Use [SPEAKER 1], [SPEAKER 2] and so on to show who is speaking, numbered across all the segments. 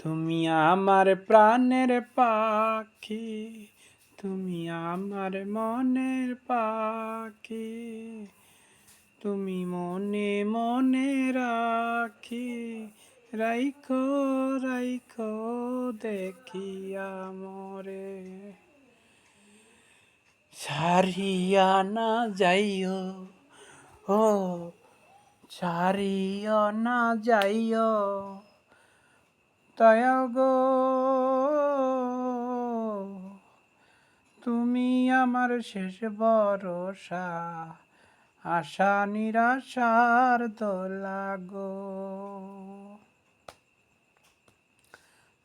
[SPEAKER 1] তুমি আমার প্রাণের পাখি, তুমি আমার মনের পাখি, তুমি মনে মনে রাখি, রাইখো রাইখো দেখিয়া মরে। ছাড়িয়া না যাইও, ও ছাড়িয়া না যাইও দয়া গো, তুমি আমার শেষ ভরসা, আশা নিরাশার দোলা গো।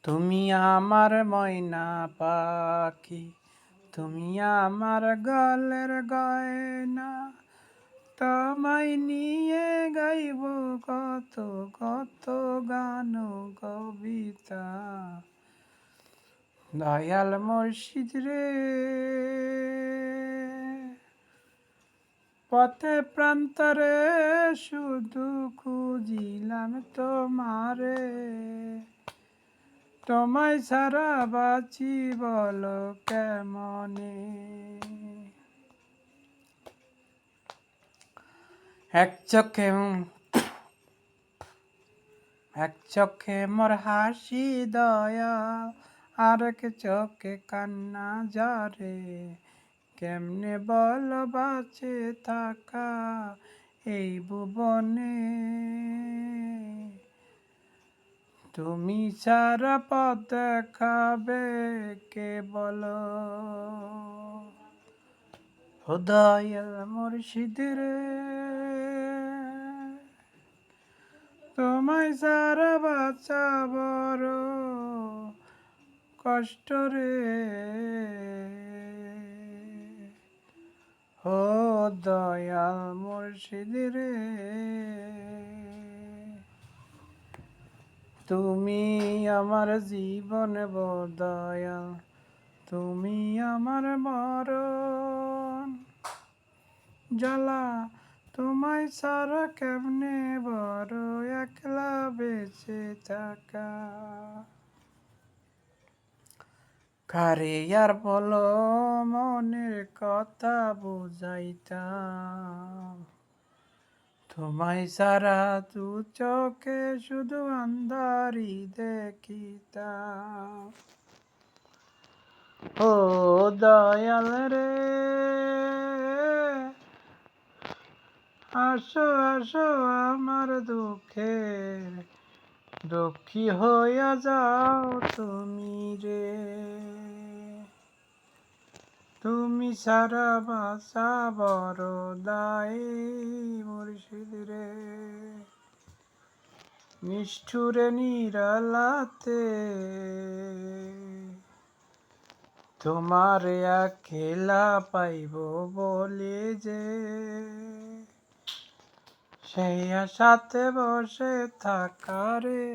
[SPEAKER 1] তুমি আমার ময়না পাখি, তুমি আমার গলের গয়না, তোমায় নিয়ে গাইব কত কত গান কবিতা। দয়াল মুর্শিদ রে, পথে প্রান্তরে শুধু খুঁজিলাম তোমারে, তোমায় ছাড়া বাঁচি বলো কেমনে। এক চোখে মোর হাসি দয়া, আরেক চোখে কান্না ঝরে, কেমনে বল বাঁচে থাকা এই ভুবনে। তুমি সারা পথ দেখাবে কে বলো, ও দয়াল মুর্শিদ রে, তোমায় সারা বাঁচা বড় কষ্ট রে। ও দয়াল মুর্শিদ রে, তুমি আমার জীবন দয়াল, তুমি আমার মরণ জ্বালা, তোমায় ছাড়া কেমনে বড় একলা বেঁচে থাকা। কারে আর বলো মনের কথা বুঝাইতাম, তোমায় ছাড়া দু চোখে শুধু আন্ধারি দেখিতাম। ও দয়াল রে, আসো আসো আমার দুঃখের দুঃখী হইয়া যাও তুমি রে। তুমি সারা বাঁচা বড় দায় মুর্শিদ রে, নিষ্ঠুরে নিরালাতে তোমার একলা পাইব বলে যে, সেই আশাতে বসে থাকা রে।